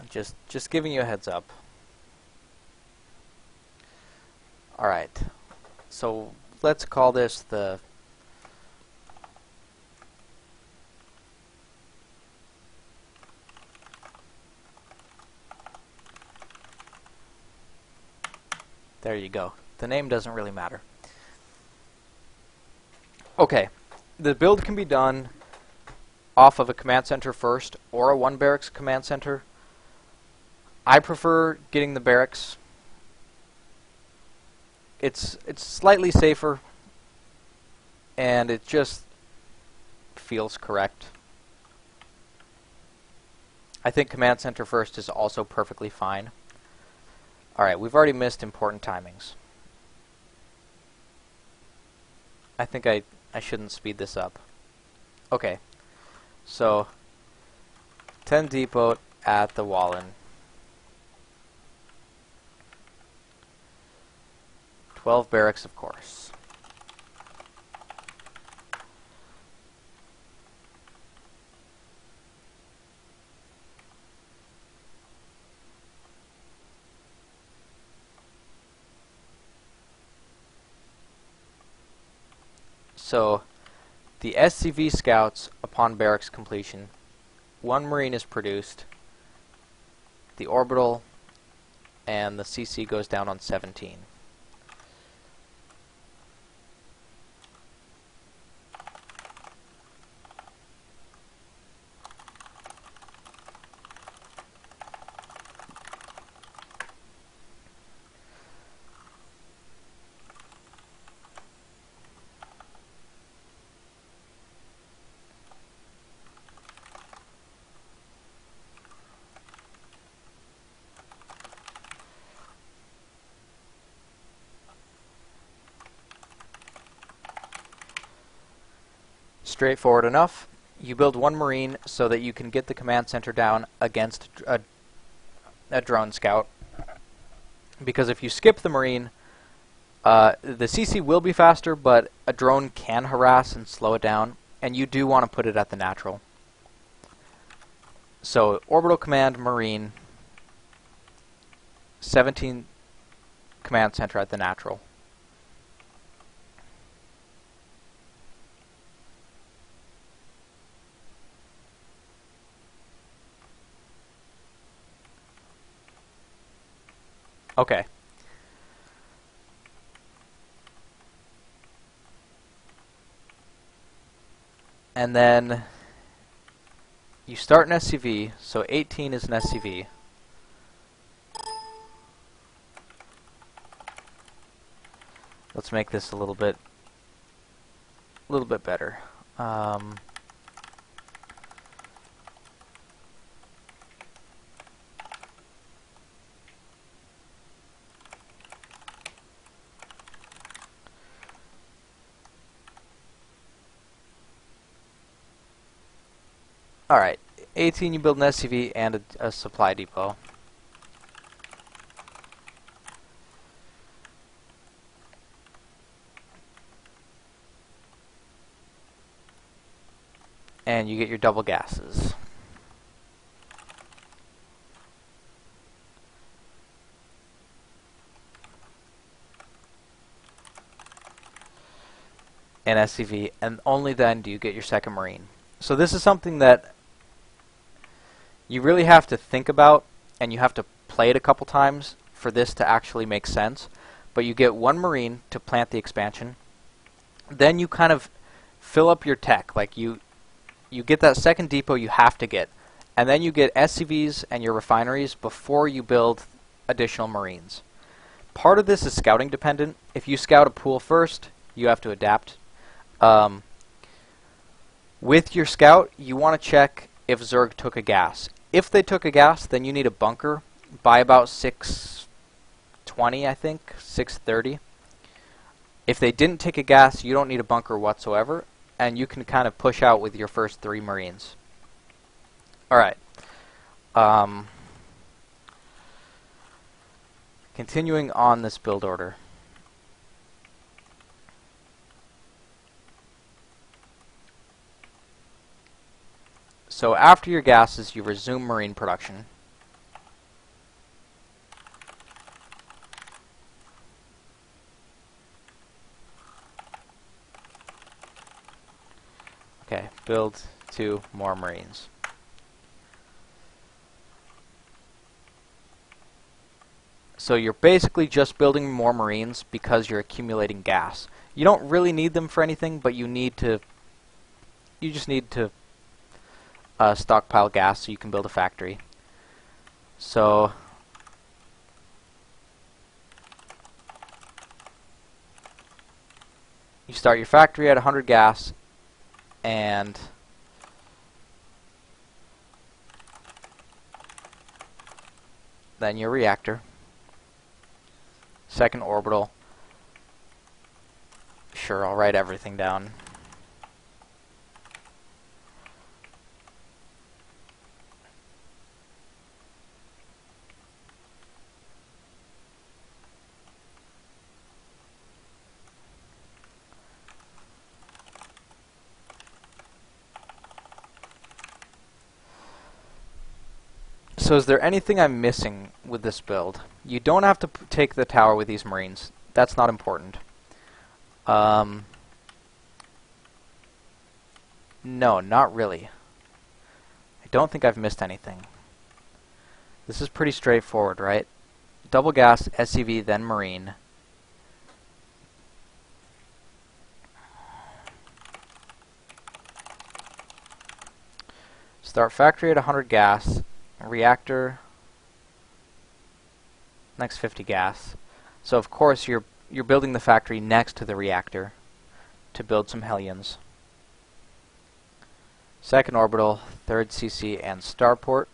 Just giving you a heads up. Alright, so let's call this the there you go. The name doesn't really matter. Okay, the build can be done off of a command center first or a one barracks command center. I prefer getting the barracks. It's slightly safer and it just feels correct. I think command center first is also perfectly fine. Alright, we've already missed important timings. I think I shouldn't speed this up. Okay, so 10 depot at the Wallen. 12 barracks, of course. So, the SCV scouts, upon barracks completion, 1 Marine is produced, the orbital and the CC goes down on 17. Straightforward enough. You build 1 Marine so that you can get the command center down against a drone scout. Because if you skip the Marine, the CC will be faster, but a drone can harass and slow it down, and you do want to put it at the natural. So, orbital command, Marine, 17 command center at the natural. Okay. And then you start an SCV, so 18 is an SCV. Let's make this a little bit better. Alright, 18 you build an SCV and a supply depot. And you get your double gases. And SCV, and only then do you get your second Marine. So this is something that you really have to think about, and you have to play it a couple times for this to actually make sense. But you get 1 Marine to plant the expansion. Then you kind of fill up your tech. Like you get that second depot you have to get. And then you get SCVs and your refineries before you build additional Marines. Part of this is scouting dependent. If you scout a pool first, you have to adapt. With your scout, you want to check if Zerg took a gas. If they took a gas, then you need a bunker by about 6:20, I think, 6:30. If they didn't take a gas, you don't need a bunker whatsoever, and you can kind of push out with your first 3 Marines. Alright. Continuing on this build order. So after your gases, you resume Marine production. build 2 more Marines. So you're basically just building more Marines because you're accumulating gas. You don't really need them for anything, but you just need to stockpile gas so you can build a factory. So you start your factory at 100 gas, and then your reactor, second orbital. Sure, I'll write everything down. So is there anything I'm missing with this build? You don't have to take the tower with these Marines. That's not important. No, not really. I don't think I've missed anything. This is pretty straightforward, right? Double gas, SCV, then Marine. Start factory at 100 gas. Reactor, next 50 gas. So of course you're building the factory next to the reactor to build some Hellions. Second orbital, third CC, and starport.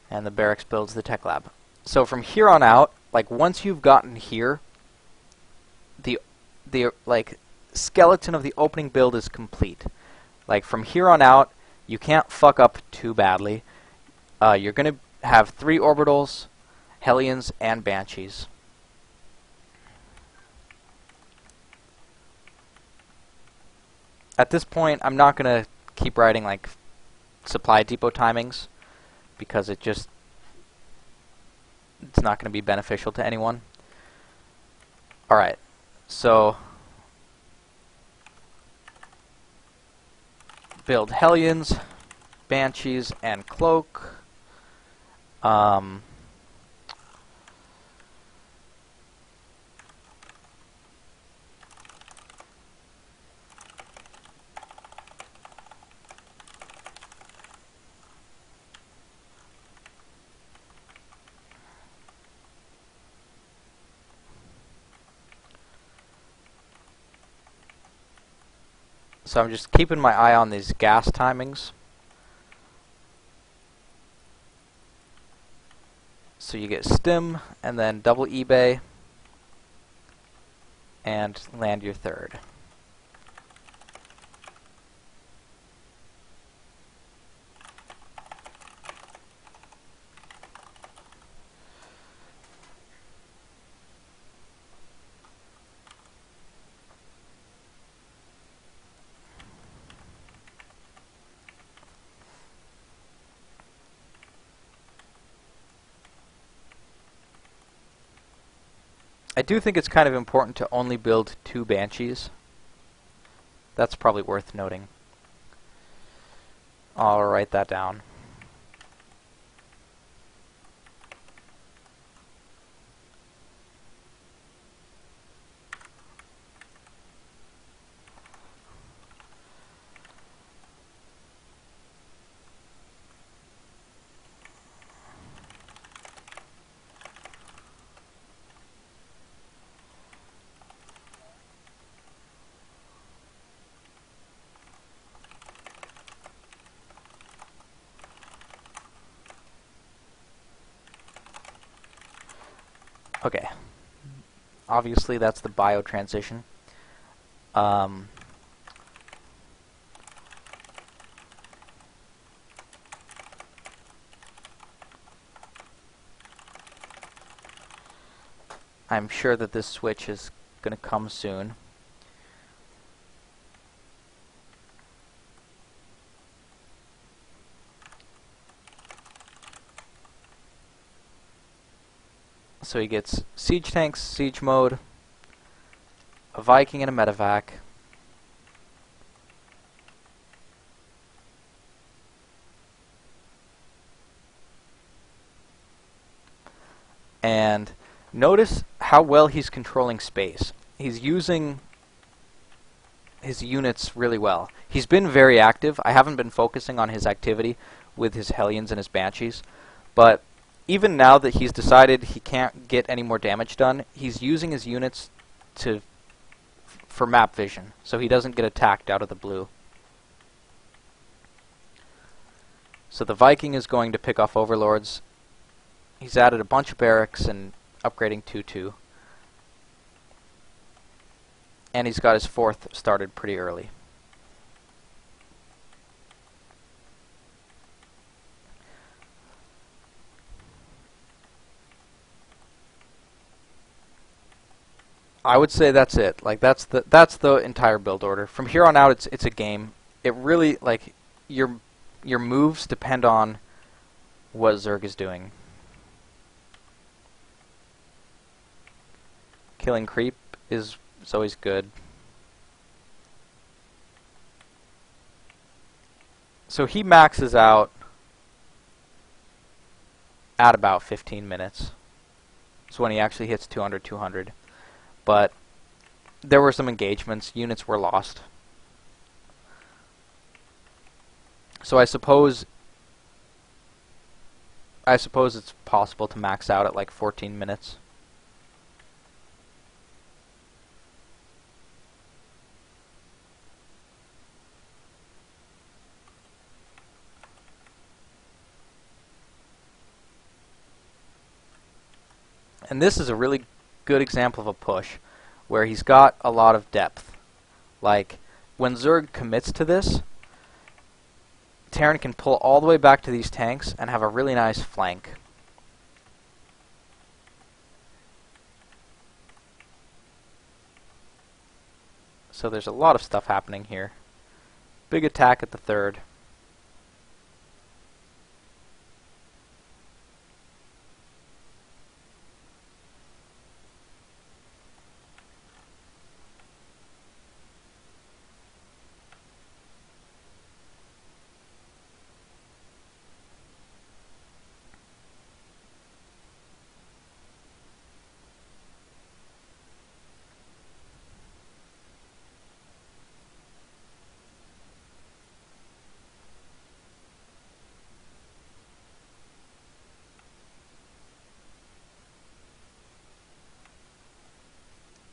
And the barracks builds the tech lab. So from here on out, like once you've gotten here, the like skeleton of the opening build is complete. Like from here on out, you can't fuck up too badly. You're gonna have 3 orbitals, Hellions, and Banshees. At this point, I'm not gonna keep writing like supply depot timings because it's not gonna be beneficial to anyone. All right. So, build Hellions, Banshees, and Cloak. So I'm just keeping my eye on these gas timings. So you get stim, and then double eBay, and land your third. I do think it's kind of important to only build 2 Banshees. That's probably worth noting. I'll write that down. Okay. Obviously, that's the bio transition. I'm sure that this switch is going to come soon. So he gets siege tanks, siege mode, a Viking and a medevac. And notice how well he's controlling space. He's using his units really well. He's been very active. I haven't been focusing on his activity with his Hellions and his Banshees, but even now that he's decided he can't get any more damage done, he's using his units for map vision, so he doesn't get attacked out of the blue. So the Viking is going to pick off overlords. He's added a bunch of barracks and upgrading 2-2. And he's got his 4th started pretty early. I would say that's it. Like that's the entire build order. From here on out, it's a game. It really, like, your moves depend on what Zerg is doing. Killing creep is always good. So he maxes out at about 15 minutes. It's when he actually hits 200. But there were some engagements. Units were lost. So I suppose it's possible to max out at like 14 minutes. And this is a really good example of a push where he's got a lot of depth. Like, when Zerg commits to this, Terran can pull all the way back to these tanks and have a really nice flank. So there's a lot of stuff happening here. Big attack at the 3rd.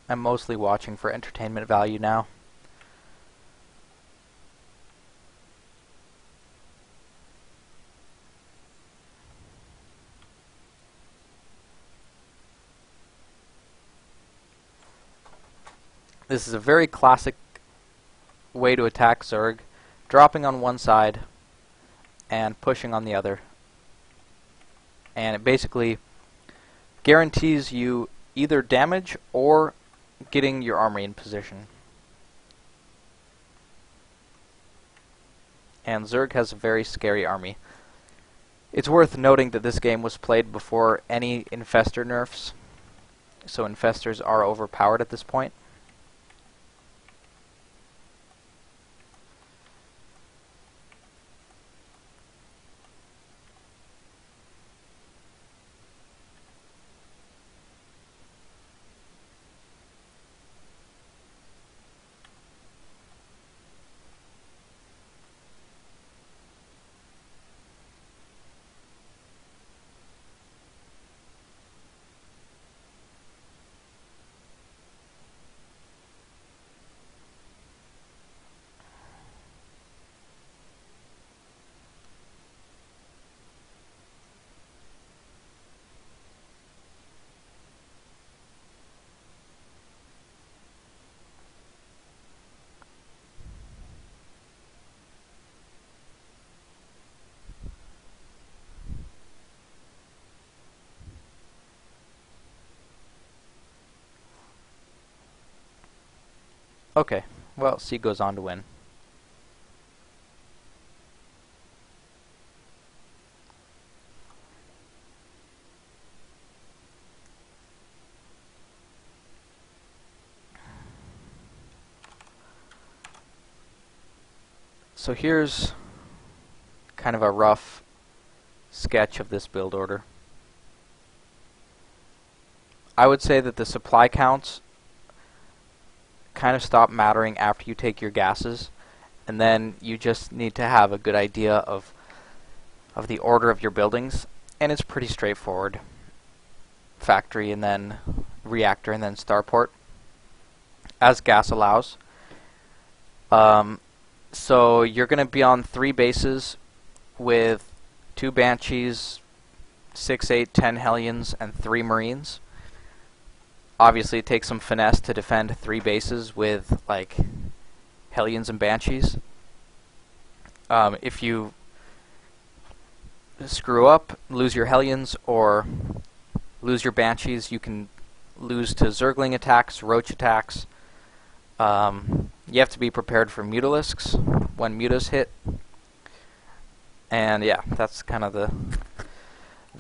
I'm mostly watching for entertainment value now. This is a very classic way to attack Zerg, dropping on one side and pushing on the other. And it basically guarantees you either damage or getting your army in position. And Zerg has a very scary army. It's worth noting that this game was played before any infestor nerfs, so infestors are overpowered at this point. Okay, well, C goes on to win. So here's kind of a rough sketch of this build order. I would say that the supply counts kind of stop mattering after you take your gases, and then you just need to have a good idea of the order of your buildings, and it's pretty straightforward. Factory and then reactor and then starport as gas allows. So you're going to be on 3 bases with 2 Banshees, 6, 8, 10 Hellions, and 3 Marines. Obviously it takes some finesse to defend 3 bases with like Hellions and Banshees. If you screw up, lose your Hellions, or lose your Banshees, you can lose to Zergling attacks, Roach attacks. You have to be prepared for Mutalisks when Mutas hit. And yeah, that's kind of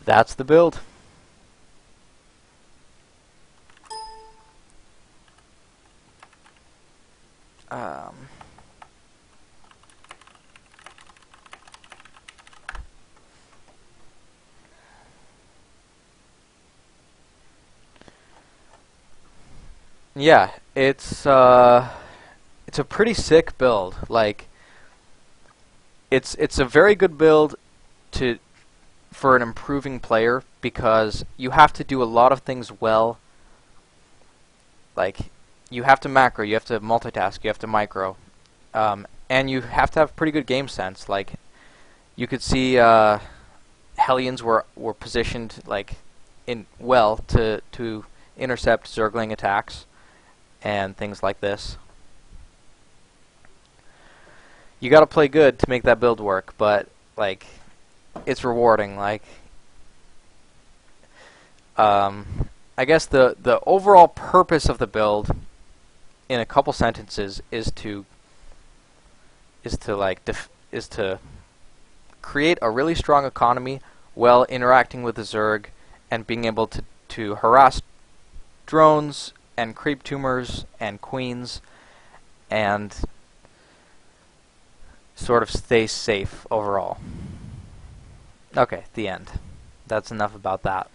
that's the build. Yeah, it's a pretty sick build. Like, it's a very good build for an improving player, because you have to do a lot of things well. Like, you have to macro, you have to multitask, you have to micro, and you have to have pretty good game sense. Like, you could see Hellions were positioned like well to intercept Zergling attacks and things like this. You gotta play good to make that build work, but like, it's rewarding. Like, I guess the overall purpose of the build, in a couple sentences, is to create a really strong economy while interacting with the Zerg and being able to harass drones and creep tumors and queens and sort of stay safe overall. Okay, the end. That's enough about that.